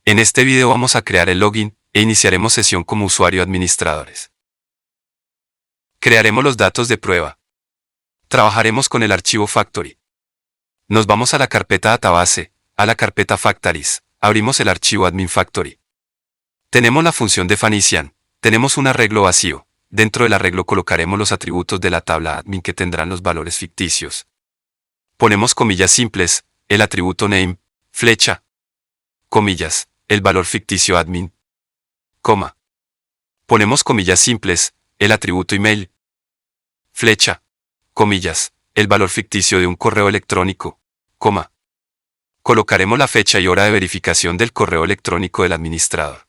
En este video vamos a crear el login e iniciaremos sesión como usuario administradores. Crearemos los datos de prueba. Trabajaremos con el archivo Factory. Nos vamos a la carpeta Database, a la carpeta Factories, abrimos el archivo Admin Factory. Tenemos la función Definition, tenemos un arreglo vacío. Dentro del arreglo colocaremos los atributos de la tabla admin que tendrán los valores ficticios. Ponemos comillas simples, el atributo name, flecha, comillas, el valor ficticio admin, coma. Ponemos comillas simples, el atributo email, flecha, comillas, el valor ficticio de un correo electrónico, coma. Colocaremos la fecha y hora de verificación del correo electrónico del administrador.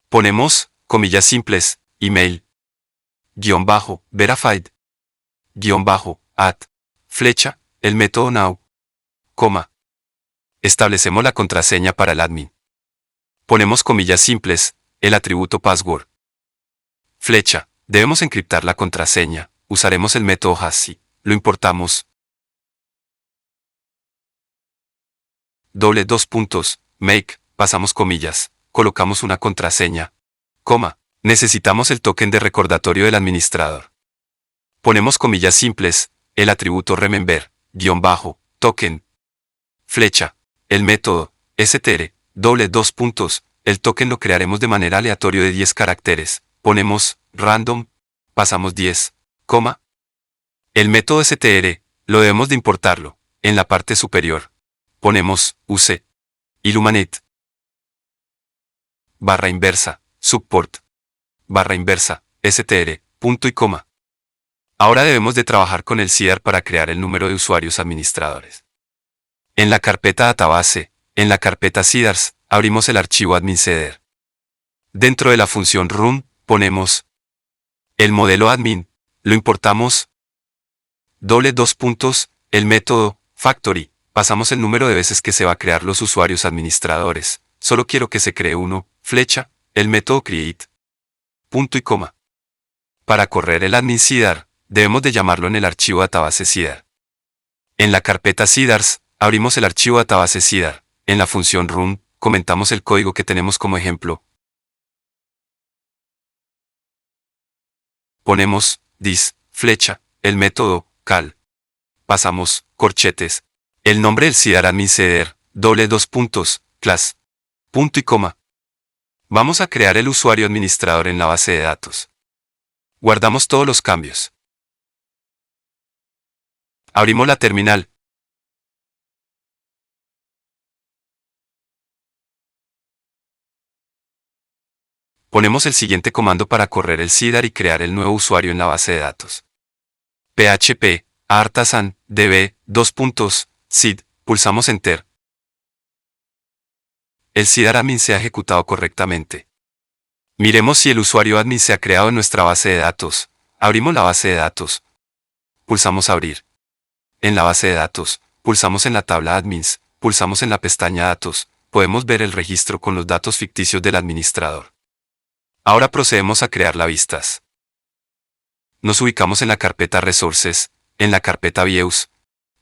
Ponemos, comillas simples, email, verified, flecha, el método now, coma. Establecemos la contraseña para el admin. Ponemos comillas simples, el atributo password. Flecha, debemos encriptar la contraseña, usaremos el método hashy, lo importamos. Make, pasamos comillas, colocamos una contraseña, coma. Necesitamos el token de recordatorio del administrador. Ponemos comillas simples, el atributo remember, token. Flecha, el método, str, el token lo crearemos de manera aleatoria de 10 caracteres. Ponemos, random, pasamos 10, coma. El método str, lo debemos de importarlo, en la parte superior. Ponemos, use, illuminate, barra inversa, support, barra inversa, str, punto y coma. Ahora debemos de trabajar con el CIDR para crear el número de usuarios administradores. En la carpeta Database, en la carpeta CIDRs, abrimos el archivo admin-cdr. Dentro de la función run, ponemos el modelo admin, lo importamos, el método factory, pasamos el número de veces que se va a crear los usuarios administradores, solo quiero que se cree uno, flecha, el método create, punto y coma. Para correr el admin CIDR, debemos de llamarlo en el archivo database CIDR. En la carpeta CIDRs, abrimos el archivo database CIDR. En la función run, comentamos el código que tenemos como ejemplo. Ponemos, flecha, el método, cal. Pasamos, corchetes, el nombre del CIDR admin CDR, class, punto y coma. Vamos a crear el usuario administrador en la base de datos. Guardamos todos los cambios. Abrimos la terminal. Ponemos el siguiente comando para correr el CIDR y crear el nuevo usuario en la base de datos. php, artisan, db, sid, pulsamos Enter. El CIDR admin se ha ejecutado correctamente. Miremos si el usuario admin se ha creado en nuestra base de datos. Abrimos la base de datos. Pulsamos Abrir. En la base de datos, pulsamos en la tabla Admins, pulsamos en la pestaña Datos, podemos ver el registro con los datos ficticios del administrador. Ahora procedemos a crear las vistas. Nos ubicamos en la carpeta Resources, en la carpeta Views.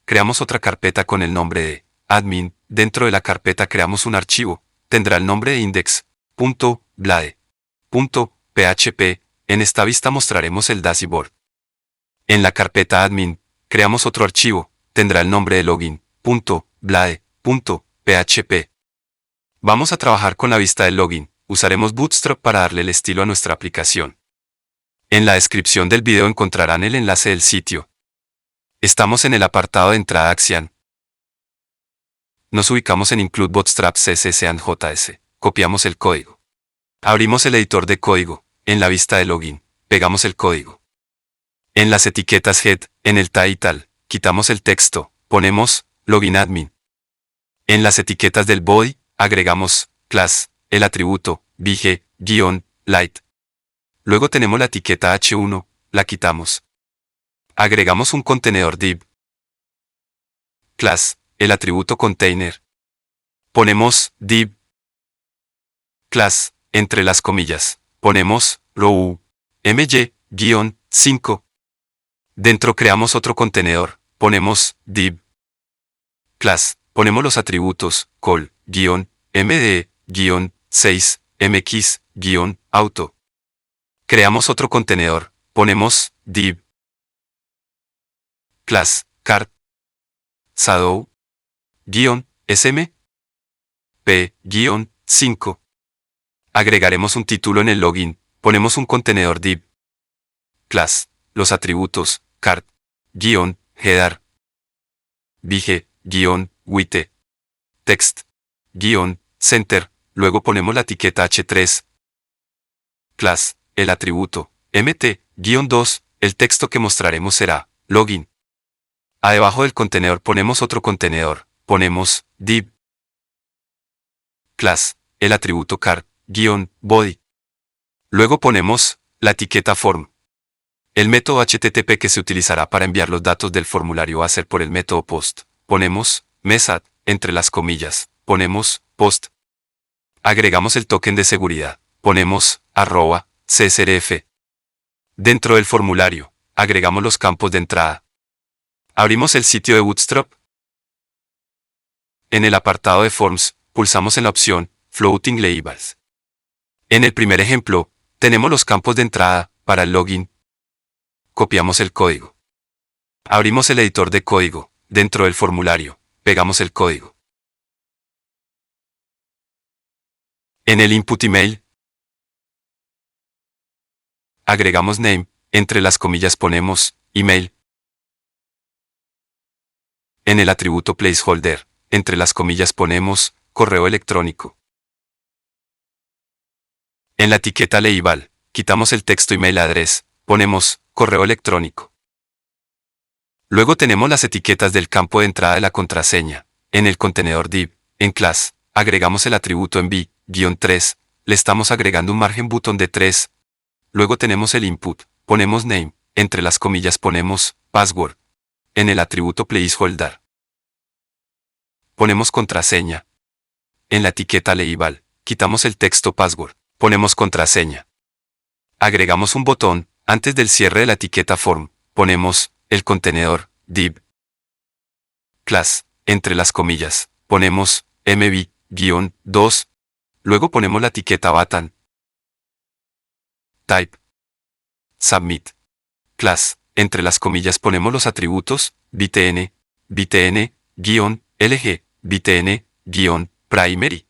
Creamos otra carpeta con el nombre de Admin. Dentro de la carpeta creamos un archivo. Tendrá el nombre de index.blade.php. En esta vista mostraremos el dashboard. En la carpeta Admin, creamos otro archivo. Tendrá el nombre de login.blade.php. Vamos a trabajar con la vista del login. Usaremos Bootstrap para darle el estilo a nuestra aplicación. En la descripción del video encontrarán el enlace del sitio. Estamos en el apartado de entrada Axian. Nos ubicamos en Include Bootstrap CSS and JS. Copiamos el código. Abrimos el editor de código. En la vista de login, pegamos el código. En las etiquetas Head, en el title, quitamos el texto. Ponemos Login Admin. En las etiquetas del body, agregamos class, el atributo, bg-light. Luego tenemos la etiqueta h1, la quitamos. Agregamos un contenedor div. Class, el atributo container. Ponemos div. Class, entre las comillas, ponemos row, mg-5. Dentro creamos otro contenedor, ponemos div. Class, ponemos los atributos, call-md, div-6mx-auto. Creamos otro contenedor, ponemos div class cart shadow-sm p-5. Agregaremos un título en el login, ponemos un contenedor div class, los atributos cart-header bige-width text-center, luego ponemos la etiqueta h3 class, el atributo mt-2, el texto que mostraremos será login. Debajo del contenedor ponemos otro contenedor, ponemos div class, el atributo cart-body. Luego ponemos la etiqueta form. El método HTTP que se utilizará para enviar los datos del formulario va a ser por el método post. Ponemos method, entre las comillas, ponemos post. Agregamos el token de seguridad, ponemos @csrf. Dentro del formulario, agregamos los campos de entrada. Abrimos el sitio de Bootstrap. En el apartado de Forms, pulsamos en la opción Floating Labels. En el primer ejemplo, tenemos los campos de entrada para el login. Copiamos el código. Abrimos el editor de código. Dentro del formulario, pegamos el código. En el input email, agregamos name, entre las comillas ponemos email. En el atributo placeholder, entre las comillas ponemos correo electrónico. En la etiqueta label, quitamos el texto email address, ponemos correo electrónico. Luego tenemos las etiquetas del campo de entrada de la contraseña. En el contenedor div, en class, agregamos el atributo env-3, le estamos agregando un margen button de 3. Luego tenemos el input, ponemos name, entre las comillas ponemos password. En el atributo placeholder, ponemos contraseña. En la etiqueta label, quitamos el texto password, ponemos contraseña. Agregamos un botón, antes del cierre de la etiqueta form, ponemos el contenedor div class, entre las comillas, ponemos mv-2, luego ponemos la etiqueta button, type, submit, class, entre las comillas ponemos los atributos btn, btn-lg, btn-primary.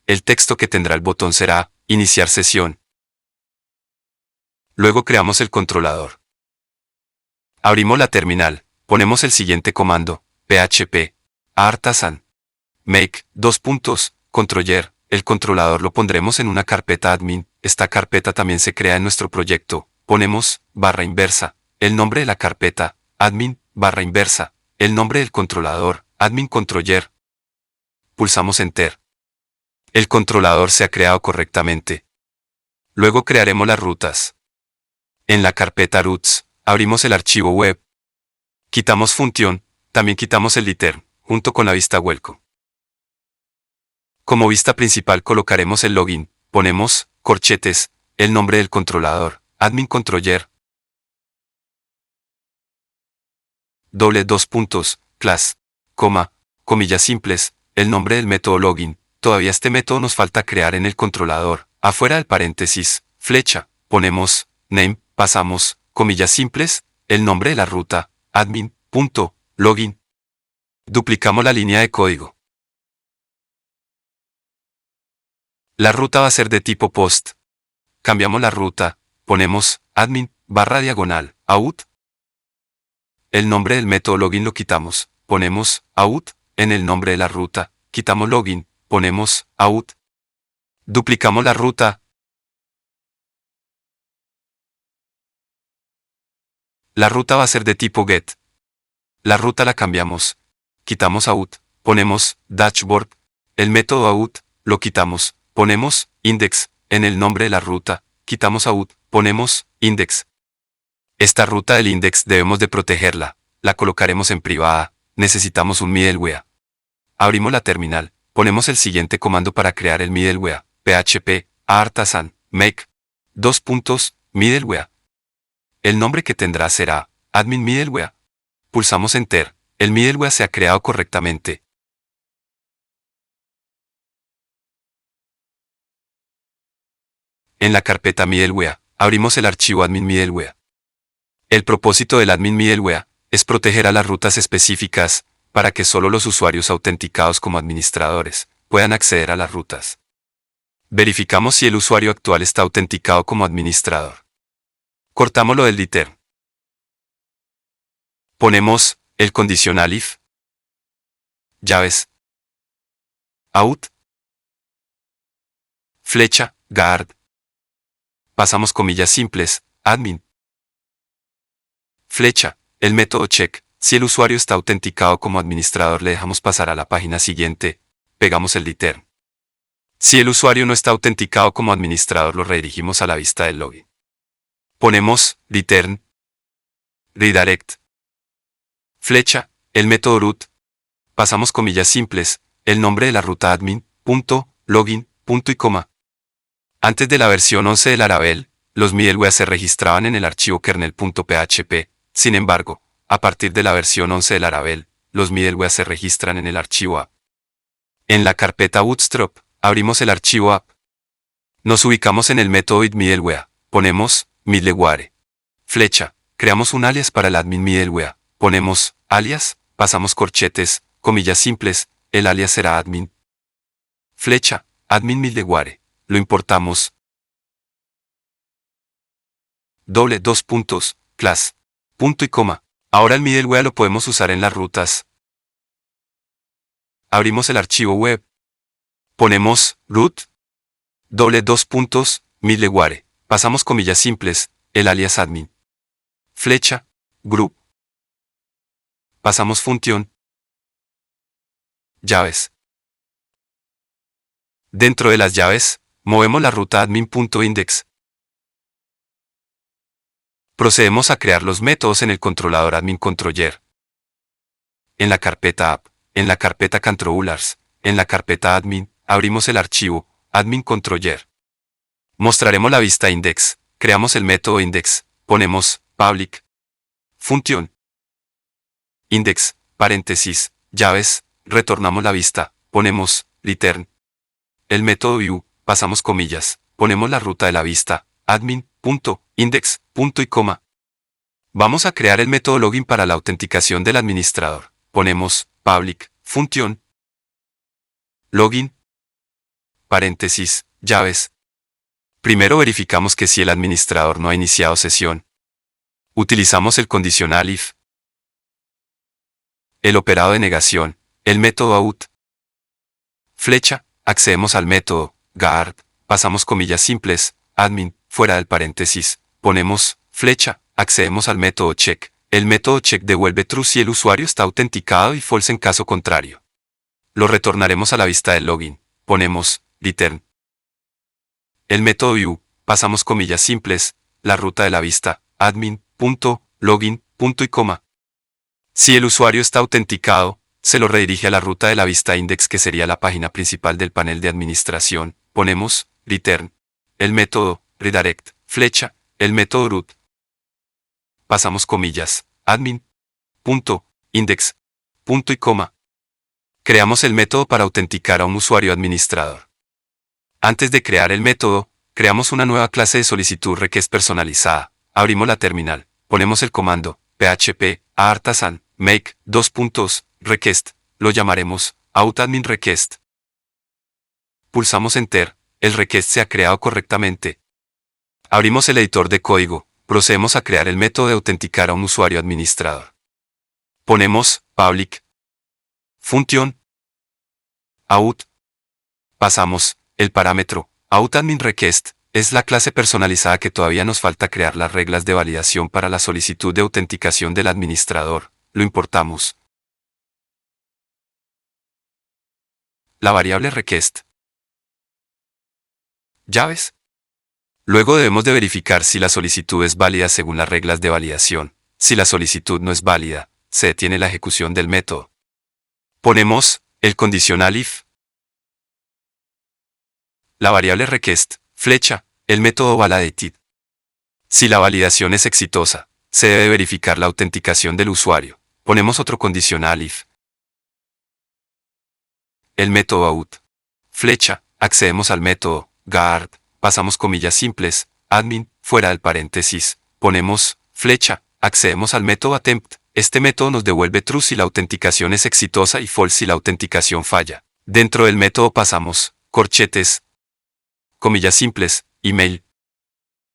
El texto que tendrá el botón será iniciar sesión. Luego creamos el controlador. Abrimos la terminal, ponemos el siguiente comando, php, artisan, make, controller, el controlador lo pondremos en una carpeta admin, esta carpeta también se crea en nuestro proyecto, ponemos, /inversa, el nombre de la carpeta, admin, /inversa, el nombre del controlador, admin controller. Pulsamos enter. El controlador se ha creado correctamente. Luego crearemos las rutas. En la carpeta routes, abrimos el archivo web. Quitamos función, también quitamos el liter, junto con la vista welcome. Como vista principal colocaremos el login, ponemos, corchetes, el nombre del controlador, admin controller. Class, comillas simples, el nombre del método login. Todavía este método nos falta crear en el controlador. Afuera del paréntesis, flecha, ponemos, name, pasamos, comillas simples, el nombre de la ruta, admin.login. Duplicamos la línea de código. La ruta va a ser de tipo post. Cambiamos la ruta, ponemos, admin, /out. El nombre del método login lo quitamos, ponemos, out, en el nombre de la ruta, quitamos login, ponemos, out. Duplicamos la ruta. La ruta va a ser de tipo get. La ruta la cambiamos. Quitamos out, ponemos dashboard. El método out, lo quitamos, ponemos index. En el nombre de la ruta, quitamos out, ponemos index. Esta ruta del index debemos de protegerla. La colocaremos en privada. Necesitamos un middleware. Abrimos la terminal. Ponemos el siguiente comando para crear el middleware. php, artisan, make, middleware. El nombre que tendrá será admin middleware. Pulsamos enter. El middleware se ha creado correctamente. En la carpeta middleware, abrimos el archivo admin middleware. El propósito del admin middleware es proteger a las rutas específicas para que solo los usuarios autenticados como administradores puedan acceder a las rutas. Verificamos si el usuario actual está autenticado como administrador. Cortamos lo del return. Ponemos el condicional if, llaves, out, flecha, guard. Pasamos comillas simples, admin. Flecha, el método check. Si el usuario está autenticado como administrador, le dejamos pasar a la página siguiente, pegamos el return. Si el usuario no está autenticado como administrador, lo redirigimos a la vista del login. Ponemos return, redirect. Flecha, el método root. Pasamos comillas simples, el nombre de la ruta admin, punto, login, punto y coma. Antes de la versión 11 de Laravel, los middleware se registraban en el archivo kernel.php. Sin embargo, a partir de la versión 11 de Laravel, los middleware se registran en el archivo app. En la carpeta Bootstrap, abrimos el archivo app. Nos ubicamos en el método middleware, ponemos middleware. Flecha, creamos un alias para el admin middleware, ponemos alias, pasamos corchetes, comillas simples, el alias será admin. Flecha, admin middleware, lo importamos. Dos puntos, class, punto y coma. Ahora el middleware lo podemos usar en las rutas. Abrimos el archivo web. Ponemos root, dos puntos, middleware. Pasamos comillas simples, el alias admin. Flecha, group. Pasamos función. Llaves. Dentro de las llaves, movemos la ruta admin.index. Procedemos a crear los métodos en el controlador admin controller. En la carpeta app, en la carpeta controllers, en la carpeta admin, abrimos el archivo admin controller. Mostraremos la vista index, creamos el método index, ponemos public, función, index, paréntesis, llaves, retornamos la vista, ponemos return. El método view, pasamos comillas, ponemos la ruta de la vista, admin.index, punto y coma. Vamos a crear el método login para la autenticación del administrador. Ponemos public, función, login, paréntesis, llaves. Primero verificamos que si el administrador no ha iniciado sesión. Utilizamos el condicional if, el operado de negación, el método out. Flecha, accedemos al método guard, pasamos comillas simples, admin, fuera del paréntesis, ponemos flecha, accedemos al método check. El método check devuelve true si el usuario está autenticado y false en caso contrario. Lo retornaremos a la vista del login, ponemos return. El método view, pasamos comillas simples, la ruta de la vista, admin.login, punto y coma. Si el usuario está autenticado, se lo redirige a la ruta de la vista index, que sería la página principal del panel de administración, ponemos return. El método redirect, flecha, el método root. Pasamos comillas, admin.index, punto y coma. Creamos el método para autenticar a un usuario administrador. Antes de crear el método, creamos una nueva clase de solicitud request personalizada. Abrimos la terminal, ponemos el comando php artisan make request, lo llamaremos outAdmin request. Pulsamos enter, el request se ha creado correctamente. Abrimos el editor de código, procedemos a crear el método de autenticar a un usuario administrador. Ponemos public, función, out. Pasamos el parámetro outAdmin request, es la clase personalizada que todavía nos falta crear las reglas de validación para la solicitud de autenticación del administrador, lo importamos. La variable request. Llaves. Luego debemos de verificar si la solicitud es válida según las reglas de validación. Si la solicitud no es válida, se detiene la ejecución del método. Ponemos el condicional if. La variable request, flecha, el método validated. Si la validación es exitosa, se debe verificar la autenticación del usuario. Ponemos otro condicional if. El método out. Flecha, accedemos al método guard, pasamos comillas simples, admin, fuera del paréntesis, ponemos, flecha, accedemos al método attempt. Este método nos devuelve true si la autenticación es exitosa y false si la autenticación falla. Dentro del método pasamos, corchetes, comillas simples, email,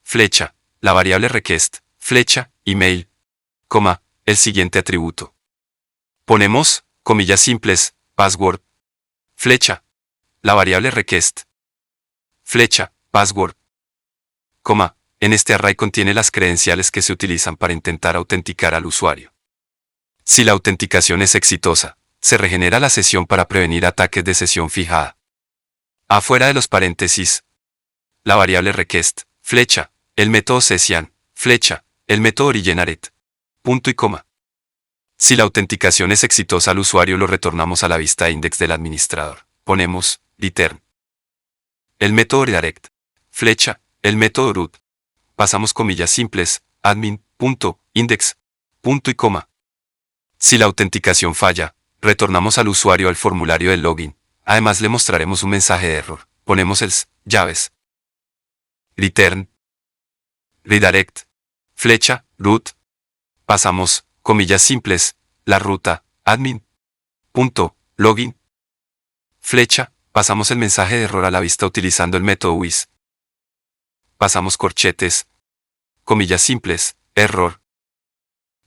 flecha, la variable request, flecha, email, coma, el siguiente atributo. Ponemos, comillas simples, password, flecha, la variable request, flecha, password, coma, en este array contiene las credenciales que se utilizan para intentar autenticar al usuario. Si la autenticación es exitosa, se regenera la sesión para prevenir ataques de sesión fijada. Afuera de los paréntesis, la variable request, flecha, el método session, flecha, el método originated, punto y coma. Si la autenticación es exitosa al usuario lo retornamos a la vista index del administrador. Ponemos, return. El método redirect, flecha, el método root. Pasamos comillas simples, admin, punto, index, punto y coma. Si la autenticación falla, retornamos al usuario al formulario del login. Además le mostraremos un mensaje de error. Ponemos else, llaves. Return. Redirect. Flecha, root. Pasamos, comillas simples, la ruta, admin. Punto, login. Flecha, pasamos el mensaje de error a la vista utilizando el método with. Pasamos corchetes, comillas simples, error.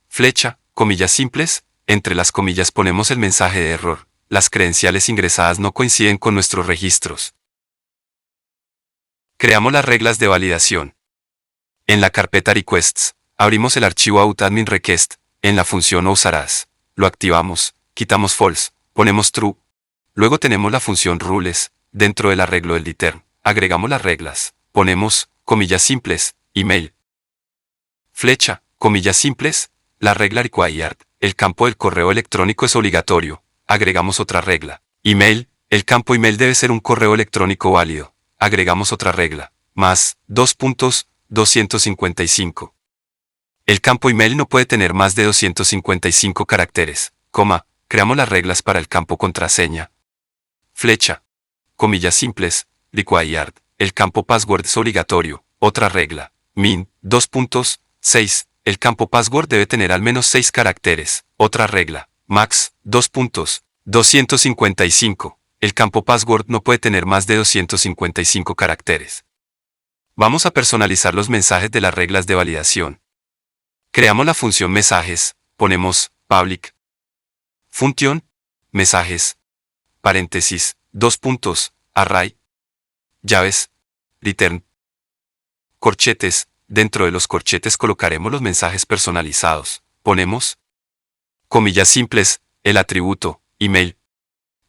Flecha, comillas simples, entre las comillas ponemos el mensaje de error. Las credenciales ingresadas no coinciden con nuestros registros. Creamos las reglas de validación. En la carpeta requests, abrimos el archivo out-admin request, en la función usarás. Lo activamos, quitamos false, ponemos true. Luego tenemos la función rules, dentro del arreglo del return. Agregamos las reglas, ponemos, comillas simples, email. Flecha, comillas simples, la regla required, el campo del correo electrónico es obligatorio. Agregamos otra regla. Email, el campo email debe ser un correo electrónico válido. Agregamos otra regla. Más, 2.255. El campo email no puede tener más de 255 caracteres, coma, creamos las reglas para el campo contraseña. Flecha, comillas simples, required, el campo password es obligatorio. Otra regla. Min, 2.6, el campo password debe tener al menos 6 caracteres. Otra regla. Max, 2.255. El campo password no puede tener más de 255 caracteres. Vamos a personalizar los mensajes de las reglas de validación. Creamos la función mensajes, ponemos public. Función, mensajes, paréntesis, 2 puntos, array, llaves, return. Corchetes, dentro de los corchetes colocaremos los mensajes personalizados. Ponemos comillas simples, el atributo, email.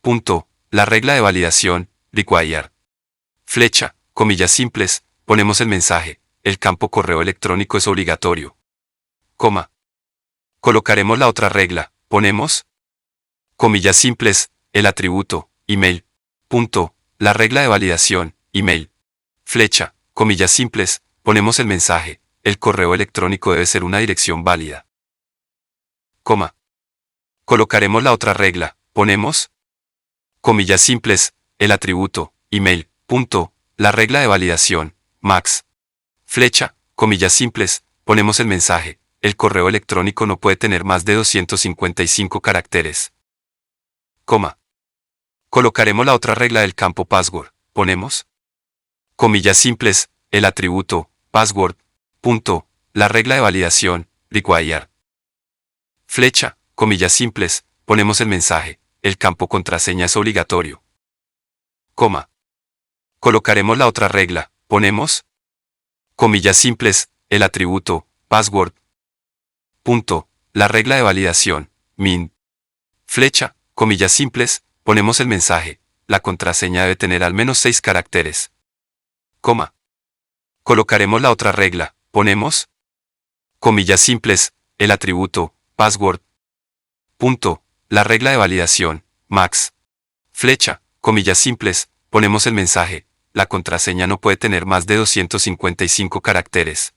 Punto, la regla de validación, required. Flecha, comillas simples, ponemos el mensaje, el campo correo electrónico es obligatorio. Coma. Colocaremos la otra regla, ponemos comillas simples, el atributo, email. Punto, la regla de validación, email. Flecha, comillas simples, ponemos el mensaje, el correo electrónico debe ser una dirección válida. Coma. Colocaremos la otra regla, ponemos comillas simples, el atributo, email, punto, la regla de validación, max. Flecha, comillas simples, ponemos el mensaje, el correo electrónico no puede tener más de 255 caracteres. Coma. Colocaremos la otra regla del campo password, ponemos comillas simples, el atributo, password, punto, la regla de validación, required. Flecha, comillas simples, ponemos el mensaje, el campo contraseña es obligatorio. Coma. Colocaremos la otra regla, ponemos comillas simples, el atributo, password. Punto, la regla de validación, min. Flecha, comillas simples, ponemos el mensaje, la contraseña debe tener al menos 6 caracteres. Coma. Colocaremos la otra regla, ponemos comillas simples, el atributo, password. Punto, la regla de validación, max. Flecha, comillas simples, ponemos el mensaje, la contraseña no puede tener más de 255 caracteres.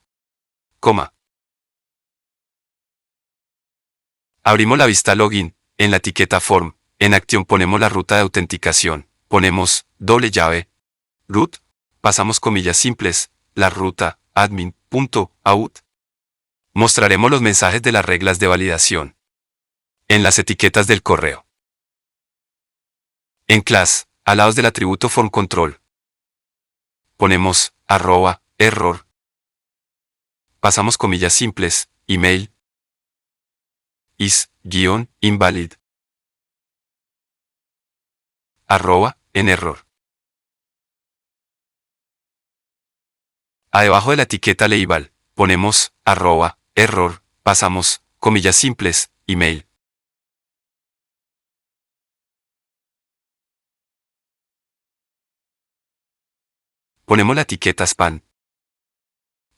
Coma. Abrimos la vista login, en la etiqueta form, en acción ponemos la ruta de autenticación, ponemos doble llave, root, pasamos comillas simples, la ruta, admin.out. Mostraremos los mensajes de las reglas de validación. En las etiquetas del correo. En class, al lado del atributo form_control, ponemos @error. Pasamos comillas simples, email is-invalid @en error. Debajo de la etiqueta label, ponemos @error, pasamos comillas simples, email. Ponemos la etiqueta span.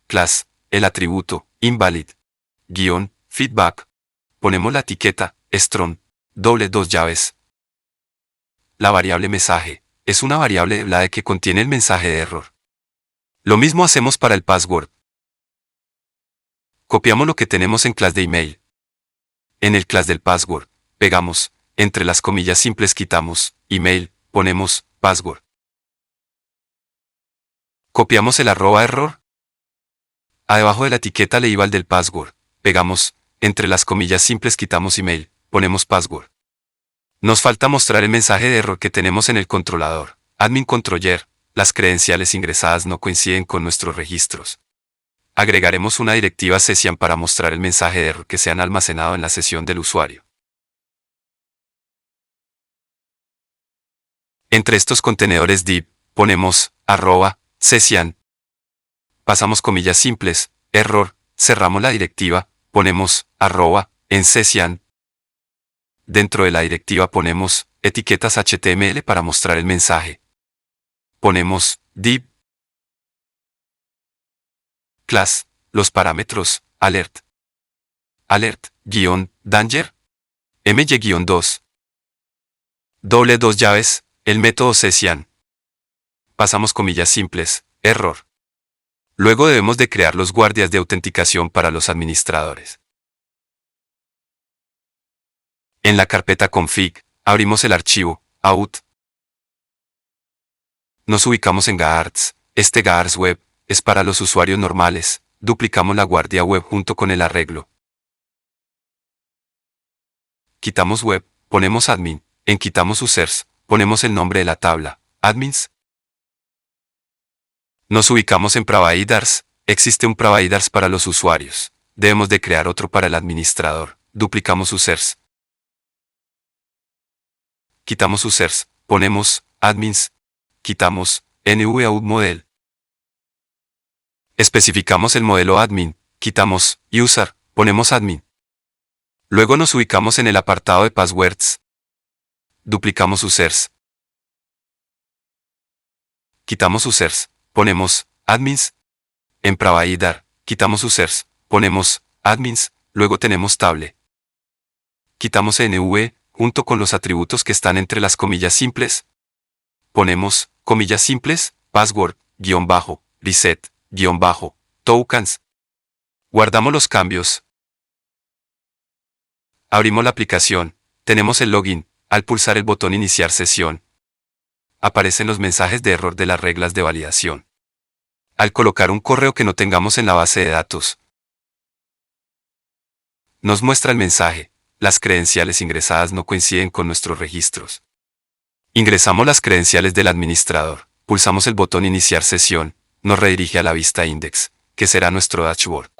Class, el atributo invalid-feedback. Ponemos la etiqueta strong, dos llaves. La variable mensaje es una variable la que contiene el mensaje de error. Lo mismo hacemos para el password. Copiamos lo que tenemos en class de email. En el class del password, pegamos, entre las comillas simples quitamos, email, ponemos, password. Copiamos el @error. Debajo de la etiqueta label del password, pegamos, entre las comillas simples quitamos email, ponemos password. Nos falta mostrar el mensaje de error que tenemos en el controlador, admin controller, las credenciales ingresadas no coinciden con nuestros registros. Agregaremos una directiva session para mostrar el mensaje de error que se han almacenado en la sesión del usuario. Entre estos contenedores div, ponemos @session. Pasamos comillas simples, error, cerramos la directiva, ponemos @en session. Dentro de la directiva ponemos etiquetas HTML para mostrar el mensaje. Ponemos div class, los parámetros, alert, alert-danger, my-2. Dos llaves, el método session. Pasamos comillas simples, error. Luego debemos de crear los guardias de autenticación para los administradores. En la carpeta config, abrimos el archivo out. Nos ubicamos en guards. Este guards web es para los usuarios normales. Duplicamos la guardia web junto con el arreglo. Quitamos web, ponemos admin. En quitamos users, ponemos el nombre de la tabla, admins. Nos ubicamos en providers. Existe un providers para los usuarios. Debemos de crear otro para el administrador. Duplicamos users. Quitamos users, ponemos admins. Quitamos NVAUD model. Especificamos el modelo admin, quitamos user, ponemos admin. Luego nos ubicamos en el apartado de passwords. Duplicamos users. Quitamos users, ponemos admins. En provider, quitamos users, ponemos admins, luego tenemos table. Quitamos NV, junto con los atributos que están entre las comillas simples. Ponemos, comillas simples, password, reset, tokens. Guardamos los cambios. Abrimos la aplicación. Tenemos el login. Al pulsar el botón iniciar sesión, aparecen los mensajes de error de las reglas de validación. Al colocar un correo que no tengamos en la base de datos, nos muestra el mensaje. Las credenciales ingresadas no coinciden con nuestros registros. Ingresamos las credenciales del administrador, pulsamos el botón iniciar sesión, nos redirige a la vista index, que será nuestro dashboard.